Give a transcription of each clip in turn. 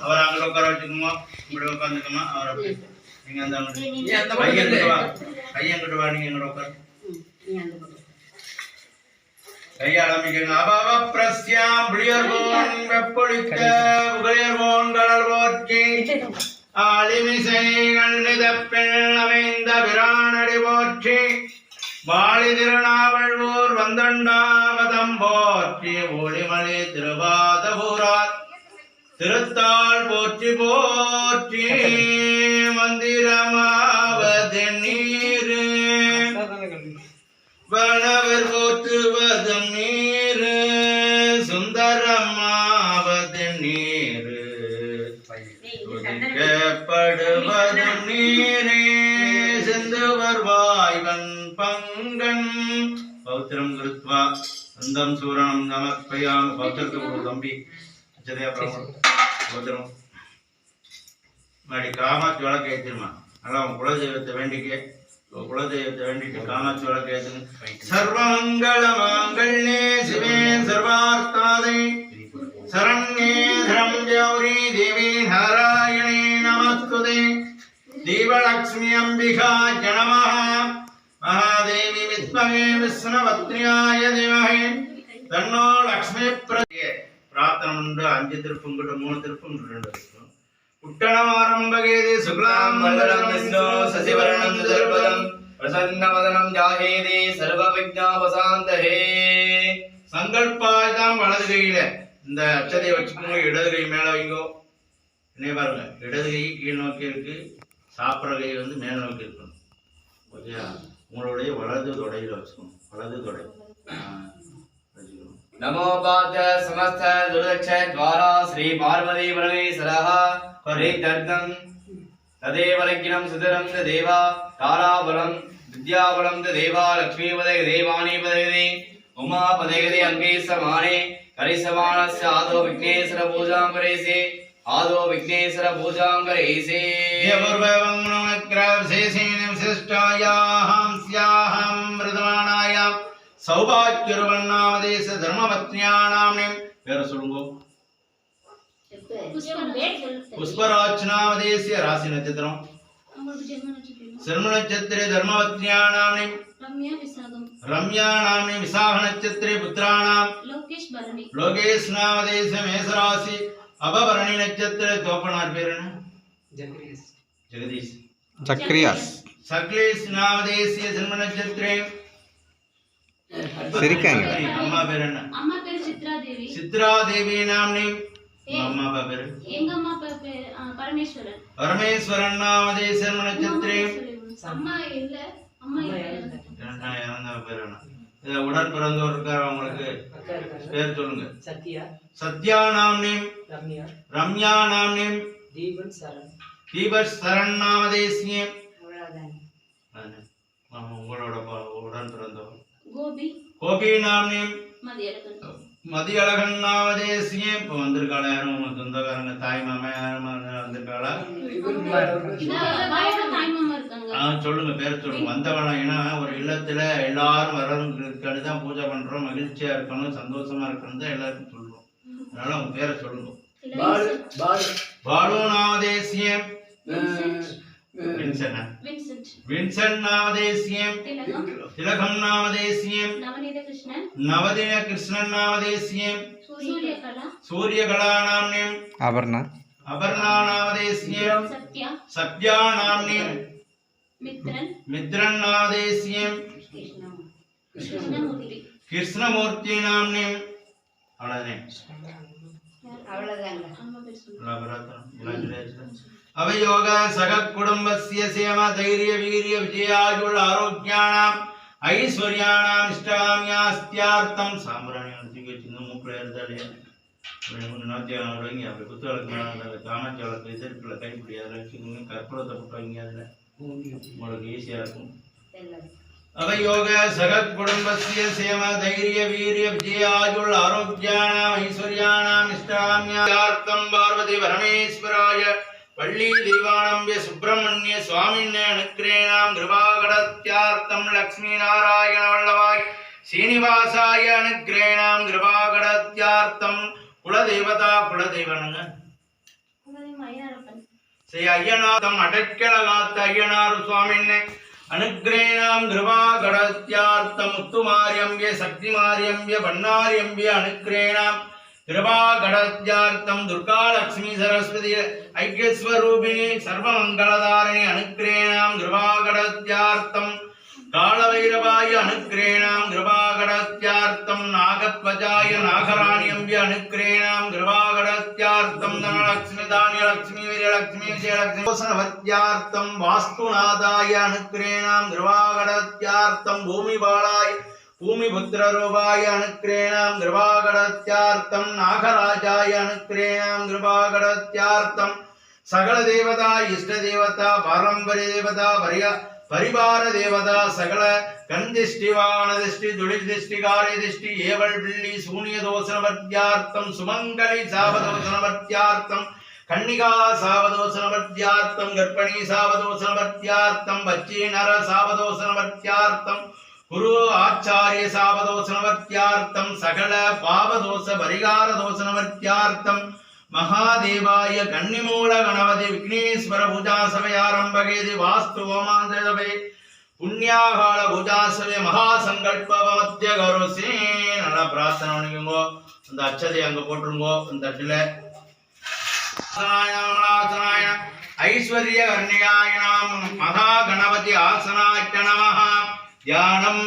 அவர் அங்கே உட்கார வச்சுக்கோமா, இப்படி உட்காந்துக்கோமா. அவர் அப்படி நீங்கள் அந்த கையங்கிட்டு வா, கையங்கிட்டு வா, நீங்கள் எங்கட உட்காரு. கையை ஆரம்பிக்கணும். அபவ பிரஸ்யாம் புளியர்கோன் வெப்பொழித்த புகழியர்கோன் கடல் போற்றி ஆளிமிசை நன்னிதப்பில் அமைந்த பிரானடி போற்றி வாழி திருநாவல்வோர் வந்தண்டாவதம் போற்றி ஒளிமணி திருவாதபூரார் திருத்தாள் போற்றி போற்றி மந்திரமாவது நீரு வனவர் போற்றுவதும் நீரு சுந்தரமாவது நீரு துதிக்கப்படுவதும் நீரே சிந்துவர் வாய்வன் பங்கன் பௌத்திரம் கிருத்வா அந்தம் சூரணம் நமக்பயாம். பௌத்திரத்துக்கு தம்பி அச்சதையா பௌத்திரம் மாடி காமாட்சி விளக்கு ஏற்றிருமா. நல்லா உன் குலதெய்வத்தை வேண்டிக்க, குலதெய்வத்தை வேண்டிட்டு காமாட்சி விளக்கு ஏற்றுங்க. சர்வமங்கள மாங்கல்யே சிவே சர்வார்த்தாதை சரண்யே கௌரி தேவி நாராயணே நமஸ்துதே தீபலக்ஷ்மி அம்பிகா ஜனமஹ மகாதேவி வித்மகே விஷ்ணுவத்ரியாய தேவஹே தன்னோ லக்ஷ்மி பிரத்யே. பிரார்த்தனை உண்டு. 5 திருப்பும் கூட 3 திருப்பும் 2 திருப்பும். உட்டணமாரம்பகேதி சுக்லாம் வரதம் விஷ்ணு சசிவரணம் சதுர்பதம் பிரசன்னவதனம் ஜாஹேதி சர்வ விக்ஞாபசாந்தஹே. சங்கல்பாய்தான் வலது கையில இந்த அச்சதையை வச்சுக்கோங்க. இடது கை மேல வைங்கோ. என்ன பாருங்க, இடது கை கீழ் நோக்கி இருக்கு, சாப்பிட்ற கை வந்து மேல நோக்கி இருக்கணும். ஓகேயா? உங்களுடைய வலது தொடையில வச்சுக்கணும். வலது தொடை வச்சுக்கணும். நமோ பாத சமஸ்த துர்தட்ச துவாரா ஸ்ரீ பார்வதி பரமேஸ்வரः பரிதர்தம் ததேவ லக்னம் சுதரம் தேவா தாராபலம் வித்யாபலம் தேவா லக்ஷ்மீபதே தேவானி பதே உமா பதே அங்கே சமானே கரிசமானஸ்ய ஆதோ விக்னேஸ்வர பூஜாம் கரேசே ஆதோ விக்னேஸ்வர பூஜாம் கரேசே. யவர்வம் நமக்ரவசேசேன விசிஷ்டாயாஹம் ஸ்யாஹம் மிருதமானாயாம் சௌபாக்யருவன்னாமதேச தர்மபத்னியானாம் நேம். பேர சொல்லுங்க. புஷ்பராஜ்நாமதேசிய ராசி நட்சத்திரம் சிரம நட்சத்திரே தர்மபத்னியானாம் நேம் ரம்யா நாமே விசாக நட்சத்திரே புத்திராணாம் லோகேஷ் நாமதேச மேசராசி அபபரணி நட்சத்திர தோப்பனார் பேர் என்ன? ஜெகதீஷ் சக்ரியாஸ். சக்லேஷ் நாமதேசிய ஜன்ம நட்சத்திரே சரிக்காங்க. அம்மா பேர் என்ன? அம்மா பேர் சித்ரா தேவி. சித்ரா தேவி நாம்னி. அம்மா பேர்? எங்க அம்மா பேர் பரமேஸ்வரன். பரமேஸ்வரன் நாமதேச ஜன்ம நட்சத்திரே. அம்மா இல்ல, அம்மா இல்ல. இறந்த பேர் என்ன? இத உடன் பிறந்தவர் இருக்கார், அவங்களுக்கு பேர் சொல்லுங்க. சத்யா. சத்யா நாம்னி. ரம்யா. ரம்யா நாம்னி. தீபன் சரண். தீபன் சரண் நாமதேசிய. உங்களோட உடன் பிறந்தவர் கோபி. கோபி நாம்னி. மதியழகன். மதியழகன் நாமதேசிய. இப்போ வந்திருக்காள யாரும் உங்க சொந்தக்காரங்க தாய் மாமா யாரும் வந்திருக்காளா? சொல்லுங்க, பேர் சொல்லுங்க. வந்தவன ஏன்னா ஒரு இல்லத்துல எல்லாரும் வரவங்களுக்கு தான் பூஜை பண்றோம், மகிழ்ச்சியா இருக்கணும், சந்தோஷமா இருக்கணும் தான் எல்லாருக்கும் சொல்லுவோம். அதனால உங்க பேரை சொல்லுங்க. பாலு நாமதேசியம். வின்சென்ட் நாமதேசியம். திலகம் நாமதேசியம். நவதீன கிருஷ்ணன் நாமதேசியம். சூரியகலா நாம்னியம். அபர்ணா. அபர்ணா நாமதேசியம். சத்யா நாம்னியம். மித்ரன் நாமதேசியம். கிருஷ்ணமூர்த்தி நாம்னியம். அவயோக சக குடும்பஸ்ய சேம தைரிய வீரிய விஜயாயுள் ஆரோக்கியானாம் ஐஸ்வர்யானாம் இஷ்டாமியாஸ்தியார்த்தம். சாம்பிராணி வச்சுங்க, மூக்கில் இருந்தாலே நாத்தியம் வைங்க. அப்படி குத்து வழக்கு காமாட்சி வழக்கு இதற்குள்ள கைப்பிடி அதில் வச்சுக்கோங்க. கற்பூரத்தை போட்டு வைங்க, அதில் உங்களுக்கு ஈஸியாக இருக்கும். அவயோக சக குடும்பஸ்ய சேம தைரிய வீரிய விஜயாயுள் ஆரோக்கியானாம் ஐஸ்வர்யானாம் இஷ்டாமியார்த்தம் பார்வதி பரமேஸ்வராய பள்ளி தெய்வானம்பிய சுப்பிரமணிய சுவாமின்ய அனுக்கிரேணாம் கிருபாகடத்யார்த்தம் லக்ஷ்மி நாராயண வல்லவாய் சீனிவாசாய அனுக்கிரேணாம் கிருபாகடத்யார்த்தம் குலதேவதா. குலதெய்வனுங்க ஐயனாரப்பன். ஸ்ரீ ஐயனாதம் அடக்கலகாத்த ஐயனார் சுவாமின்னே அனுக்கிரேணாம் கிருபாகடத்யார்த்தம் முத்துமாரியம்பிய சக்திமாரியம்பிய பன்னாரியம்பிய அனுக்கிரேணாம் கிருபாகடத்யார்த்தம் துர்காலக்ஷ்மி சரஸ்வதி ஐக்கியஸ்வரூபிணி சர்வமங்களதாரிணி அனுக்கிரேணாம் கிருபாகடத்யார்த்தம் காலவைரவாய அனுக்கிரேணாம் கிருபாகடத்யார்த்தம் நாகத்வஜாய நாகராணியம்பிய அனுக்கிரேணாம் கிருபாகடத்யார்த்தம் தனலக்ஷ்மி தானியலக்ஷ்மி வீரலக்ஷ்மி விஜயலக்ஷ்மி கோசனவத்யார்த்தம் வாஸ்துநாதாய அனுக்கிரேணாம் கிருபாகடத்யார்த்தம் பூமிபாலாய பூமிபுத்திரரூபாய அனுக்கிரேணாம் கிருபாகடத்யார்த்தம் நாகராஜாய அனுக்கிரேணாம் கிருபாகடத்யார்த்தம் சகல தேவதா இஷ்ட தேவதா பாரம்பரிய தேவதா பரிவார தேவதா சகல கந்திஷ்டி வானதிஷ்டி துளிதிஷ்டி காரியதிஷ்டி ஏவல் பிள்ளி சூனிய தோஷனவர்த்தியார்த்தம் சுமங்கலி சாவதோஷனவர்த்தியார்த்தம் கன்னிகா சாவதோஷனவர்த்தியார்த்தம் கர்ப்பிணி சாவதோஷனவர்த்தியார்த்தம் பச்சி நர சாவதோஷனவர்த்தியார்த்தம் குரு ஆச்சாரிய சாவதோஷனவர்த்தியார்த்தம் சகல பாவதோஷ பரிகார தோஷனவர்த்தியார்த்தம் महादेवाय कन्निमूल गणपति विघ्नेश्वर पूजा सभे आरंभगेदि वास्तु होमांतवे पुण्याकाल पूजा सभे महासंकल्प मध्य करोसे நல்லா பிரார்த்தனை பண்ணிக்கோங்க அந்த அச்சதை அங்க போட்டுருங்க அந்த தட்டில ஐஸ்வர்ய கர்ணிகாய நம மகா கணபதி ஆசனாய நமஹ தியானம்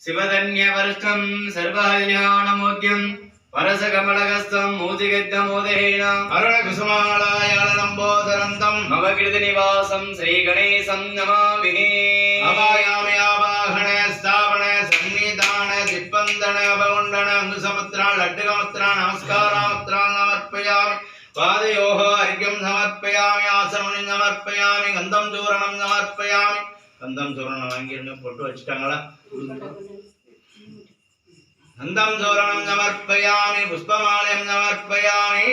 சிவதன்ய வருஷம் சர்வகல்யாணமோக்யம் परसकमलगस्तं मोदिगद्धमोदेन अरुणकुसुमालयालम्बोदरन्तं ममकृतनिवासं श्रीगणेशं नमामि अवायामि आवाहने स्थापने सन्निधाने दिप्पन्दने अपगुण्डने अङ्गुसमुद्रा लड्डुकमुद्रा नमस्कारामुद्रा समर्पयामि पादयोः अर्घ्यं समर्पयामि आसनं समर्पयामि गन्धं चूर्णं समर्पयामि गन्धं चूर्णं वाங்கிருங்க போட்டு வச்சிட்டாங்களா गन्धं चूर्णं समर्पयामि पुष्पमाल्यं समर्पयामि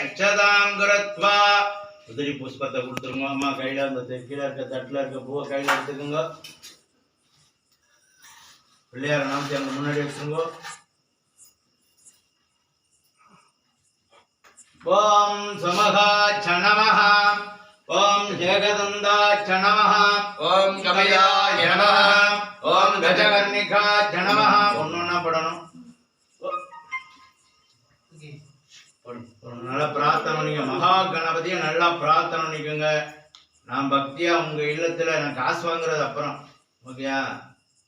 अक्षतां कृत्वा उदरी पुष्पத்தை கொடுத்துருங்க அம்மா கையில அந்த கீழ இருக்க தட்டுல இருக்க பூவை கையில எடுத்துக்கங்க பிள்ளையார் நாமத்தை அங்க முன்னாடி வச்சுங்க ஓம் சமகாச்ச நமஹ ஓம் ஜெகதந்தாச்ச நமஹ ஓம் கமயாய நமஹ ஓம் கஜகர்ணிகாச்ச நமஹ ஒண்ணொண்ணா படணும் நல்லா பிரார்த்தனை பண்ணிக்க மகா கணபதியை நல்லா பிரார்த்தனை பண்ணிக்கோங்க நான் பக்தியா உங்க இல்லத்துல நான் காசு வாங்குறது அப்புறம் ஓகேயா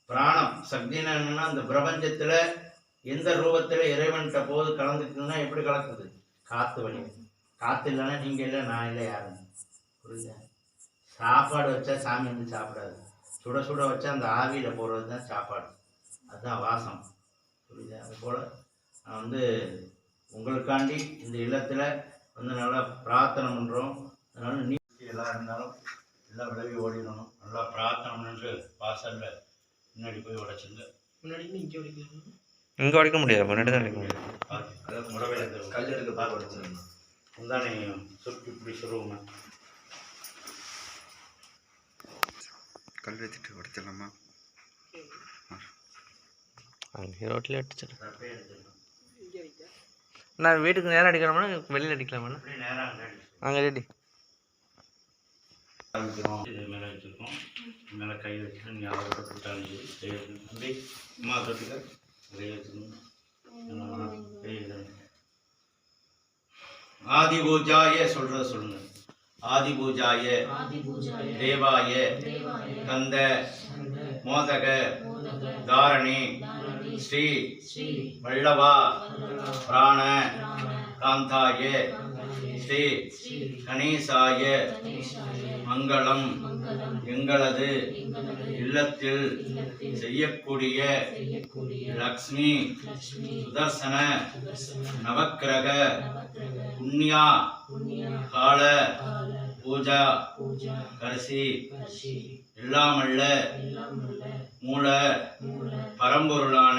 பிராணம் சக்தினா என்னன்னா அந்த பிரபஞ்சத்துல எந்த ரூபத்துல இறைவன்கிட்ட போது கலந்துக்குன்னா எப்படி கலக்குது காத்து வழி காத்து இல்லைன்னா நீங்க இல்லை நான் இல்லை யாருங்க புரியுதா சாப்பாடு வச்சா சாமி வந்து சாப்பிடாது சுட சுட வச்சா அந்த ஆவியில போடுறது தான் சாப்பாடு அதுதான் வாசம் புரியுதா அது போல நான் வந்து உங்களுக்காண்டி இந்த இல்லத்துல வந்து நல்லா பிரார்த்தனை பண்றோம் அதனால நீ எல்லாம் இருந்தாலும் எல்லாம் விலகி ஓடிடணும் நல்லா பிரார்த்தனை பண்ணிட்டு வாசல்ல முன்னாடி போய் உடைச்சுங்க முன்னாடி இங்கே உடைக்க முடியாது முன்னாடி தான் உடைக்க முடியாது அதாவது முடவையில கல் எடுக்க பார்க்க உடைச்சிருங்க முந்தானே சுற்றி இப்படி சொல்லுவோங்க கல் எடுத்துட்டு உடைச்சிடலாமா அங்கே ரோட்டில் அடிச்சிடும் தப்பே எடுத்துக்கலாம் நான் வீட்டுக்கு நேரம் அடிக்கணுமா வெளியில் அடிக்கலாமா அப்படியே நேரம் அங்கே அங்கே ரெடி ஆரம்பிக்கிறோம் இது மேலே வச்சுருக்கோம் மேலே கை வச்சுட்டு ஞாபகப்பட்டுட்டாங்க அப்படி அம்மா தொட்டுக்க கை வச்சுக்கணும் ஆதி பூஜாய சொல்றத சொல்லுங்க ஆதி பூஜாய தேவாய கந்த மோதக தாரணி ஸ்ரீ வல்லவா பிராண காந்தாய ஸ்ரீ கணேசாய மங்களம் எங்களது இல்லத்தில் செய்யக்கூடிய லக்ஷ்மி சுதர்சன நவக்கிரக புண்ணியா கால பூஜா கரிசி எல்லாமல்ல மூல பரம்பொருளான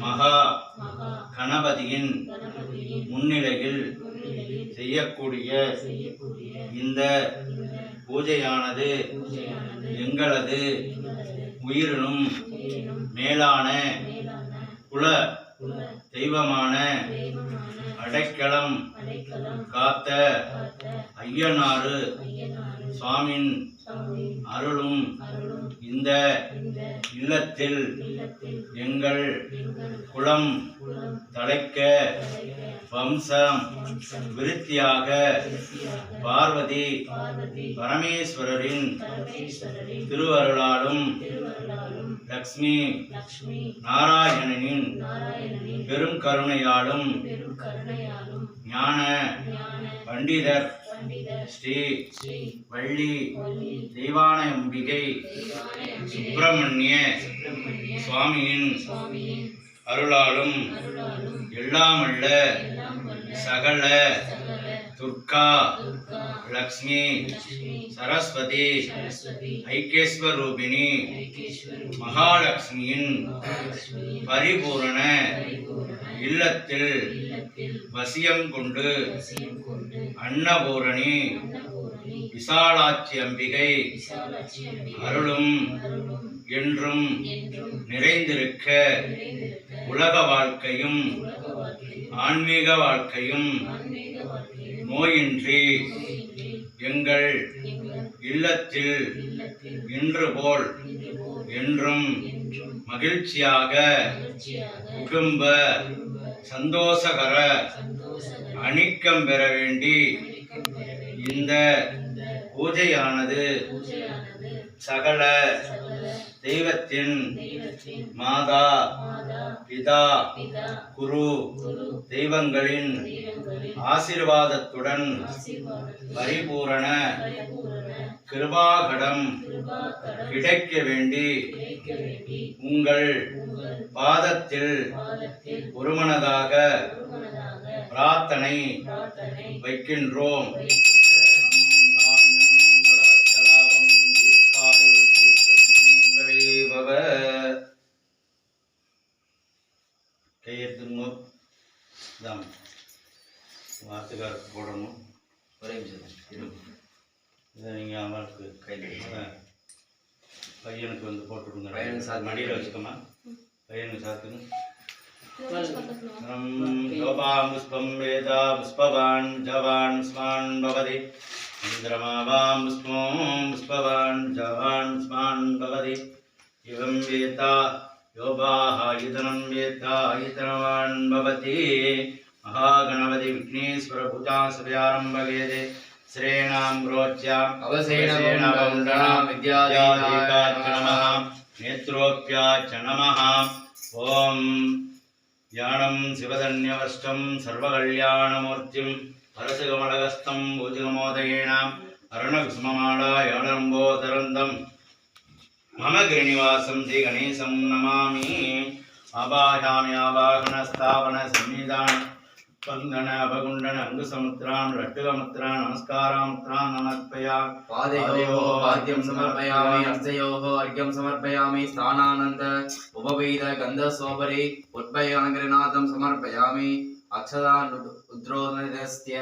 மகா கணபதியின் முன்னிலையில் செய்யக்கூடிய இந்த பூஜையானது எங்களது உயிரினும் மேலான குல தெய்வமான அடைக்கலம் அடைக்கலம் காத்த காத்த ஐயனாறு ஐயனாறு சுவாமின் சுவாமி அருளும் அருளும் இந்த இந்த இல்லத்தில் இல்லத்தில் எங்கள் எங்கள் குலம் குலம் தழைக்க தலைக்க வம்சம் வம்சம் விருத்தியாக விருத்தியாக பார்வதி பார்வதி பரமேஸ்வரரின் பரமேஸ்வரரின் திருவருளாலும் திருவருளாலும் லக்ஷ்மி லக்ஷ்மி நாராயணனின் நாராயணனின் பெரும் கருணையாலும் பெரும் கருணையாலும் ஞான ஞான பண்டிதர் பண்டிதர் ஸ்ரீ ஸ்ரீ வள்ளி வள்ளி தெய்வான அம்பிகை தெய்வானை அம்பிகை சுப்பிரமணிய சுப்பிரமணிய சுவாமியின் சுவாமியின் அருளாலும் அருளாலும் எல்லாமல்ல எல்லாம் வல்ல சகல சகல துர்கா துர்கா லக்ஷ்மி லக்ஷ்மி சரஸ்வதி சரஸ்வதி ஐக்கியஸ்வரூபிணி ஐகேஸ்வரி மகாலட்சுமியின் மகாலட்சுமியின் பரிபூரண பரிபூரண இல்லத்தில் இல்லத்தில் வசியம் கொண்டு வசியம் கொண்டு அன்னபூரணி அன்னபூரணி விசாலாட்சி அம்பிகை விசாலாட்சி அம்பிகை அருளும் அருளும் என்றும் என்றும் நிறைந்திருக்க நிறைந்திருக்க உலக வாழ்க்கையும் உலக வாழ்க்கையும் ஆன்மீக வாழ்க்கையும் ஆன்மீக வாழ்க்கையும் நோயின்றி நோயின்றி எங்கள் எங்கள் இல்லத்தில் இல்லத்தில் இன்று போல் இன்று போல் என்றும் என்றும் மகிழ்ச்சியாக மகிழ்ச்சியாக குடும்ப குடும்ப சந்தோஷகர சந்தோஷகர அணிக்கம் பெற வேண்டி அணிக்கம் பெற வேண்டி இந்த இந்த பூஜையானது பூஜையானது சகல சகல தெய்வத்தின் தெய்வத்தின் மாதா மாதா பிதா பிதா குரு குரு தெய்வங்களின் தெய்வங்களின் ஆசீர்வாதத்துடன் ஆசீர்வாதத்தில் பரிபூரண பரிபூரண கிருபாகடம் கிருபாகரம் கிடைக்க வேண்டி கிடைக்க வேண்டி உங்கள் உங்கள் பாதத்தில் பாதத்தில் ஒருமனதாக ஒருமனதாக பிரார்த்தனை பிரார்த்தனை வைக்கின்றோம். வைக்கின்றோம். தானியம் வளர்த்தலாபம் தீர்க்காயுள் தீர்க்க சுமங்களே பவ. கையெழுத்துங்க தான் வார்த்தைக்காரருக்கு போடணும். ஒரே நிமிஷம் இதை நீங்கள் அவருக்கு கையில் பையனுக்கு வந்து போட்டுவிடுங்க. பையனுக்கு சாத்து. மடியில் வச்சுக்கோமா, பையனுக்கு சாத்துங்க. பக்கத்துல யோபாம் புஷ்பம் வேதா புஷ்பவான் ஜவான் ஸ்மான் பவதி இந்திரமாவாம் புஷ்பம் புஷ்பவான் ஜவான் ஸ்மான் பவதி இவம் வேதா யோபாஹ இதனம் வேதா இதனவான் பவதி மகாகணபதி விக்னேஸ்வர பூஜா சபையாரம்பவேதே ஸ்ரேணாம் ரோச்யாம் அவசேனவந்தனாம் வித்யாதேகாச்ச நமः நேத்ரோப்யாச்ச நமः. ஓம் ஞானம் சிவதன்யவஷ்டம் சர்வகல்யாணமூர்த்திம் பரசுகமலகஸ்தம் பூஜகமோதயேனாம் அருணகுசுமமாலாயாளம்போதரந்தம் மம கிரிநிவாசம் ஸ்ரீ கணேசம் நமாமி. ஆபாயாமி ஆவாகனஸ்தாபன சந்நிதான ஸ்பந்தன அபகுண்டன அங்குசமுத்ரான் லட்டுகமுத்ரான் நமஸ்காராமுத்ரான் நமர்ப்பயாமி. पादयोः पाद्यं समर्पयामि हस्तयोः अर्घ्यं समर्पयामि स्थानानन्द उपवेद गन्धस्वपरि उद्भयाङ्गनाथं समर्पयामि अक्षतान् उद्रोदस्य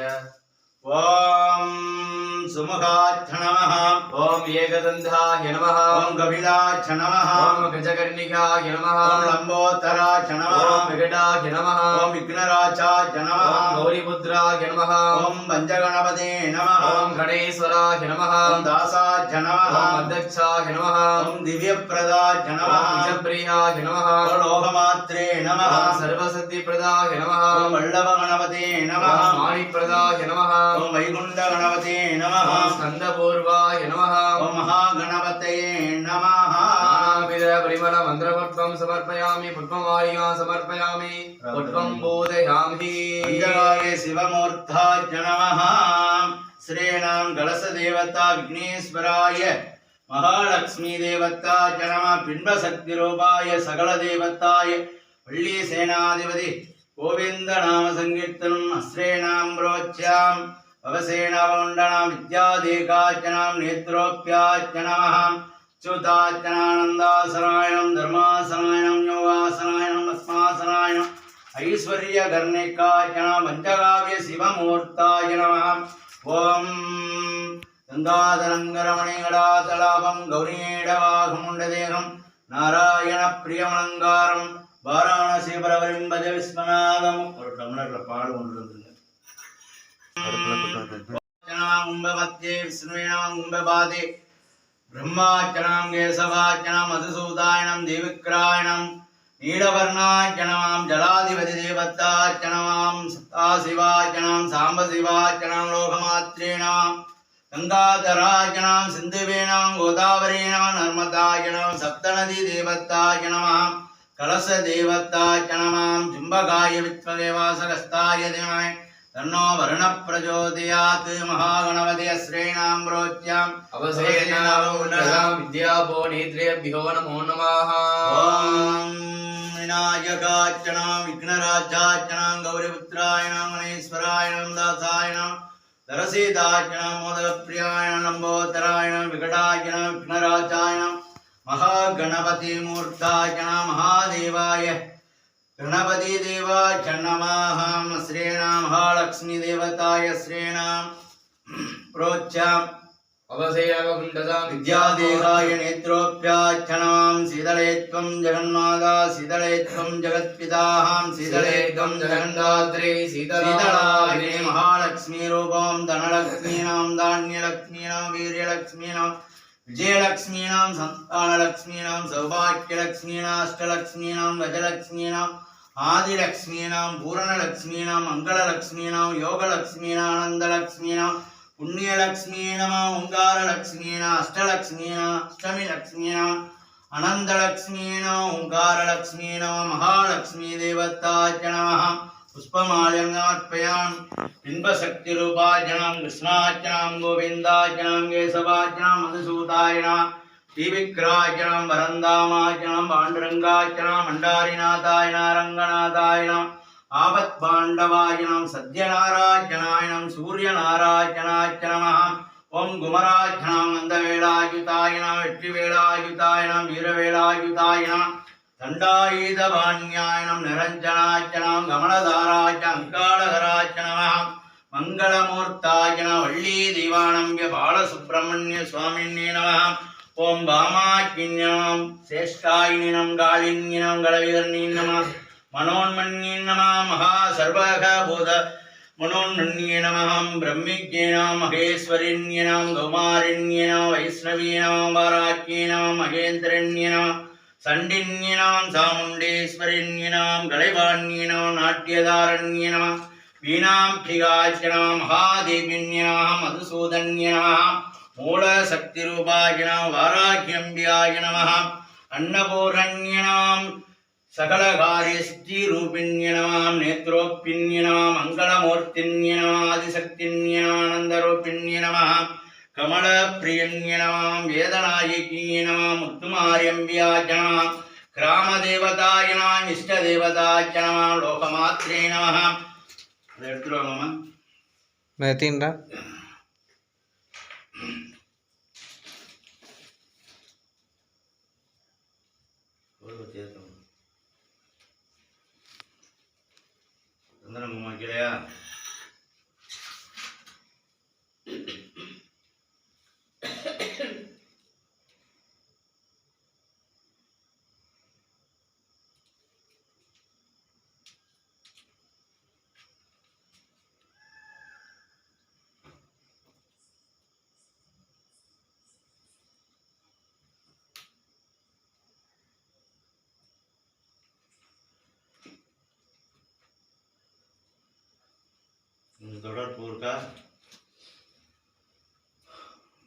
ஓம் சுமுகாச்ச நமः. ॐ एकदन्ताय नमः ஓம் கபிலாச்ச நமः. ॐ गजकर्णिकाय नमः ஓம் லம்போதராச்ச நமः. ॐ विकटाय नमः ஓம் விக்னராச்சாச்ச நமः. ॐ गौरीपुत्राय नमः ஓம் பஞ்சகணபதே நமः. ॐ गणेश्वराय नमः ஓம் தாசாச்ச நமः. ॐ अध्यक्षाय नमः ஓம் திவ்யப்பிரதாச்ச நமः. ॐ विजप्रियाय नमः ஓம் லோகமாத்ரே நமः. ॐ सर्वसिद्धिप्रदाय नमः ஓம் வல்லவகணபதே நமः. ॐ माणिप्रदाय नमः ஓம் வைகுண்டகணபதே நமः. ॐ स्कन्दपूर्वाय नमः ஓம் மகாகணபதயே நமः. नानाविध परिमल मन्त्रपुष्पं समर्पयामि पुष्पमालिकां समर्पयामि पुष्पं बोधयामि பஞ்சகாய சிவமூர்த்தாச்ச நமः. ஸ்ரீணாம் கலசதேவதா விக்னேஸ்வராய மகாலட்சுமி தேவதாச்ச நமः. பின்பசக்திரூபாய சகலதேவதாய வள்ளி சேனாதிபதி கோவிந்த நாம சங்கீர்த்தனம் அஸ்ரேணாம் ரோச்யாம் அவசேனவகுண்டனாம் வித்யாதேகாச்சனாம் நேத்ரோப்யாச்சனமஹாம் च्युताचनानन्दासनायनं धर्मासनायनं योगासनायनं भस्मासनायनं ऐश्वर्यकर्णिकाचना पञ्चकाव्य शिवमूर्ताय नमः. ॐ गङ्गाधरङ्गरमणिगडातलापं गौरीडवाघमुण्डदेहं नारायणप्रियमलङ्कारं வாராணசி பரவரிம் பஜ விஸ்வநாதம். ஒரு டம்ளர்ல பால் கொண்டு வந்துருங்க. கும்ப மத்தியே விஷ்ணுவினாம் கும்பபாதே பிரம்மாச்சனம் கேசவாச்சனம் மதுசூதாயனம் தேவிக்ராயணம் நீலவர்ணாச்சனமாம் ஜலாதிபதி தேவத்தாச்சனமாம் சதாசிவாச்சனம் சாம்பசிவாச்சனம் லோகமாத்ரேணாம் கங்காதராச்சனம் சிந்துவேனாம் கோதாவரீனாம் நர்மதாச்சனம் சப்தநதி தேவத்தாச்சனமாம் கலச தேவத்தாச்சனமாம் ஜும்பகாய வித்மதேவாசகஸ்தாய தேவமே தன்னோ வருண பிரச்சோதயாத். மகாகணபதி ஸ்ரீணாம் ரோச்யாம் அவசேனாம் வித்யாபோ நேத்ரேபியோ நமோ நமः. ஓம் விநாயகாச்சனம் விக்னராஜாச்சனம் கௌரிபுத்ராயணம் கணேஸ்வராயணம் தாசாயணம் தரசீதாச்சனம் மோதகப்பிரியாயணம் லம்போதராயணம் விகடாயணம் விக்னராஜாயணம் மகாகணபதி மூர்த்தாயணம் மகாதேவாய गणपति देवाय नमः. श्रीणाम महालक्ष्मी देवताय श्रीणाम प्रोच्चाम् அவசேயாவகுண்டதாம் विद्यादेहाय नेत्रोऽप्याच्चनाम् शीतलेत्वं जगन्माता शीतलेत्वं जगत्पिताहां शीतलेत्वं जगन्धात्रे शीतलाय महालक्ष्मी रूपं धनलक्ष्मीनां धान्यलक्ष्मीनां वीर्यलक्ष्मीनां विजयलक्ष्मीनां संतानलक्ष्मीनां सौभाग्यलक्ष्मीनां अष्टलक्ष्मीनां गजलक्ष्मीनां आदिलक्ष्मीनां पूर्णलक्ष्मीनां मङ्गललक्ष्मीनां योगलक्ष्मीनां आनन्दलक्ष्मीनां पुण्यलक्ष्मीनां ओङ्कारलक्ष्मीनां अष्टलक्ष्मीनां अष्टमीलक्ष्मीनां अनन्तलक्ष्मीनां ओङ्कारलक्ष्मीनां महालक्ष्मी देवताय नमः. पुष्पमाल्यं समर्पयामि. बिम्बशक्तिरूपायणां कृष्णार्चनां गोविन्दार्चनां केशवार्चनां मधुसूदायणां श्रीविग्रहार्चनां वरन्दामार्चनां पाण्डुरङ्गार्चनां भण्डारीनाथायणां रङ्गनाथायणां आपत्पाण्डवायणां सत्यनारायणायणां सूर्यनारायणार्चनमः. ओं कुमरार्चनां मन्दवेलायुतायणां वेट्टिवेलायुतायणां वीरवेलायुतायणां दण्डायुधवाण्यायणं निरञ्जनार्चनां कमलधारार्चनकालधरार्चनमः. मङ्गलमूर्तायणं वल्ली दिवाणम्य बालसुब्रह्मण्य स्वामिन्ये नमः. ओं वामाकिन्यां श्रेष्ठायिनीनं गालिन्यनं गलविवर्णीं नमः. मनोन्मन्ये नमः. महासर्वगभूत मनोन्मन्ये नमः. ब्रह्मिज्ञेनां महेश्वरिण्येनां गौमारिण्येनां वैष्णवीनां वाराक्येनां महेन्द्रण्येनां சண்டின்யனாம் சாமுண்டேஸ்வரின்யனாம் கலைவாண்யனாம் நாட்டியதாரண்யனாம் வீணாம்பிகாச்சனாம் மகாதேவின்யனாம் மதுசூதன்யனாம் மூலசக்திரூபாயனாம் வாராகியம்பியாய நமः. அன்னபூரண்யனாம் சகலகாரியஸ்ரீரூபிண்யனாம் நேத்ரோப்பிண்யனாம் மங்களமூர்த்தின்யனாம் ஆதிசக்தின்யனானந்தரூபிண்ய நமः. कमलप्रियन्यनां वेदनायकीनां मुक्तुमार्यम्बियाचनां ग्रामदेवतायनां इष्टदेवताचनां लोकमात्रे नमः. அதை எடுத்துருவாங்கம்மா. எத்தீன்டா சந்தனம் வைக்கலையா? தொடர்பு இருக்கா?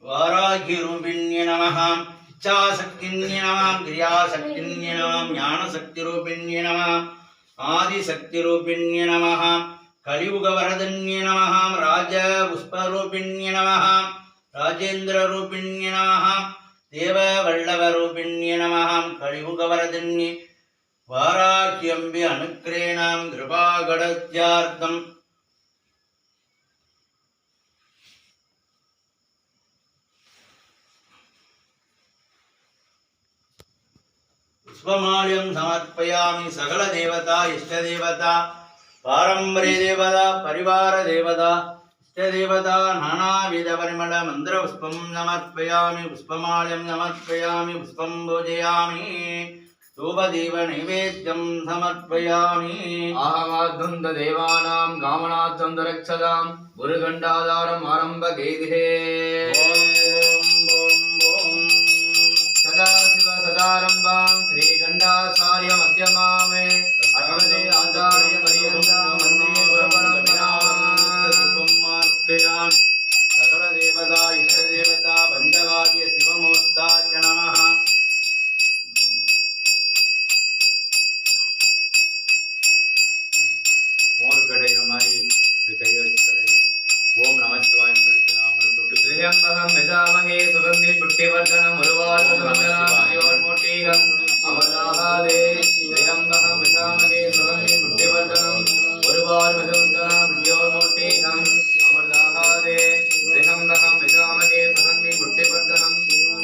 வாராகிரூபிண்ய நமः. இச்சாசக்தின்ய நமः. கிரியாசக்தின்ய நமः. ஞானசக்திரூபிண்ய நமः. ஆதிசக்திரூபிண்ய நமः. கலியுகவரதன்ய நமः. ராஜபுஷ்பரூபிண்ய நமः. ராஜேந்திரரூபிண்ய நமः. தேவவல்லவரூபிண்ய நமः. கலியுகவரதன்ய வாராகியம்பி அனுக்கிரேணாம் கிருபாகடத்யார்த்தம் पुष्पमाल्यं समर्पयामि. सकल देवता इष्ट देवता पारंपरिक देवता परिवार देवता इष्ट देवता नानाविध परिमल मंत्र पुष्पं समर्पयामि. पुष्पमाल्यं समर्पयामि. पुष्पं पूजयामि. धूपदीप नैवेद्यं समर्पयामि आहमाद्वन्द देवानां गामनाद्वन्द रक्षदां गुरुगण्डाधारम् आरम्भगेदिहे सदाशिव सदारम्भां श्रीगण्डाचार्य मध्यमामे अष्टदे आचार्य पर्यन्तां वन्दे गुरुपरम्पराम् सकल देवता इष्ट देवता पंचकाव्य शिवमूर्ताय नमः मोर कடையிற மாதிரி இப்படி கை வச்சு கடை ஓம் நமசிவாய சொல்லிட்டு அவங்களை தொட்டு त्र्यम्बकं यजामहे सुगन्धिं पुष्टिवर्धनम् उर्वारुकमण्डलमूर्तिहम् अमृताहादे त्र्यम्बकं यजामहे सुगन्धिं पुष्टिवर्धनम् उर्वारुकमण्डलमूर्तिहम् अमृताहादे त्र्यम्बकं यजामहे सुगन्धिं पुष्टिवर्धनम्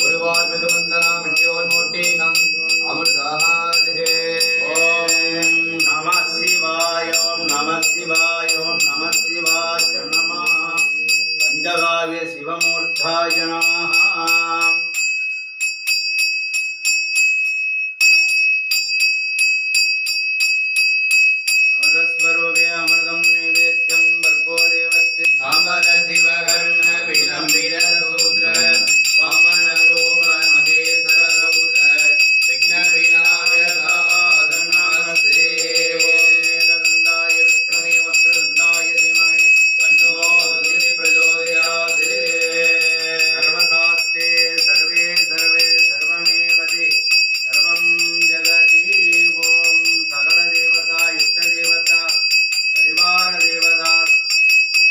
उर्वारुकमण्डलमूर्तिहम् अमृताहादे ओम नमः शिवाय ओम नमः शिवाय ओम नमः शिवाय नमः पंचकाव्य शिवमूर्ताय नमः अमृतस्वरूपे अमृतं नैवेद्यं भर्गो देवस्य कामद शिवकर्ण विलम्बितसूत्र वामनरूप महेश्वरसूत्र विघ्नविनायकावदनमस्ते एकदन्ताय विक्रमे वक्रतुण्डाय धीमहि तन्नो बुद्धिः प्रचोदयात् सर्वशास्त्रे सर्वे सर्वे सर्वमेवति सर्वं जगति ओम सकल देवता इष्ट देवता परिवार देवता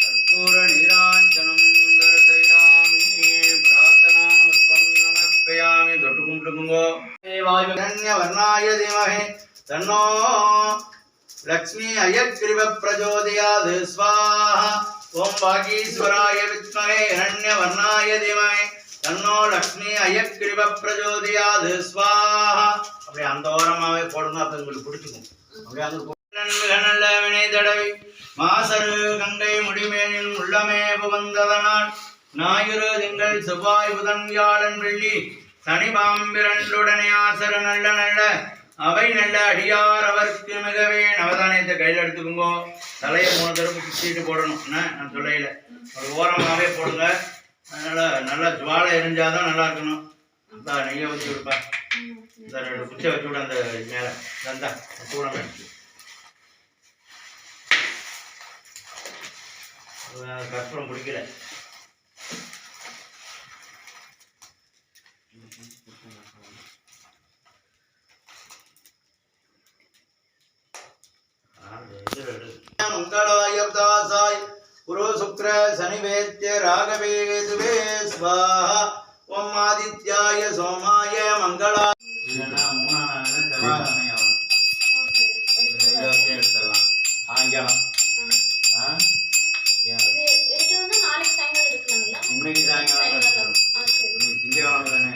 कर्पूर नीराञ्जनं दर्शयामि प्रार्थनामुत्वं समर्पयामि दोटुकुंडुकुंगो देवायुधन्यवर्णाय धीमहि तन्नो लक्ष्मी अयग्रीव प्रचोदयात् स्वाहा ओम वागीश्वराय विद्महे हिरण्यवर्णाय धीमहि तन्नो लक्ष्मी अयग्रीव प्रचोदयात् स्वाहा அப்படியே அந்த ஓரமாவே போடுங்க அப்ப உங்களுக்கு பிடிச்சிக்கும் அப்படியே அந்த நல்ல வினை தடவி மாசரு கங்கை முடிமேனில் உள்ளமே புகுந்ததனால் ஞாயிறு திங்கள் செவ்வாய் புதன் வியாழன் வெள்ளி சனி பாம்பிரண்டுடனே ஆசரு நல்ல நல்ல அவை நல்ல அடியார் அவருக்கு மிகவே நவதானியத்தை கையில் எடுத்துக்குங்கோ தலையை 3 தடவை குத்திட்டு போடணும் என்ன நான் சொல்லையில ஒரு ஓரமாவே போடுங்க அதனால நல்லா ஜுவாலை எரிஞ்சாதான் நல்லா இருக்கணும் அந்த நெய்யை வச்சு விடுப்பா இந்த 2 குச்சை வச்சு விட அந்த மேலே தந்தா கூட கற்பூரம் பிடிக்கல मंगलाय दासाय गुरु शुक्र शनिवेद्य राघवेद्वे स्वाहा ओम आदित्याय सोमाय मंगलाय இன்னைக்கு சாயங்காலம் திங்கக்கிழமை தானே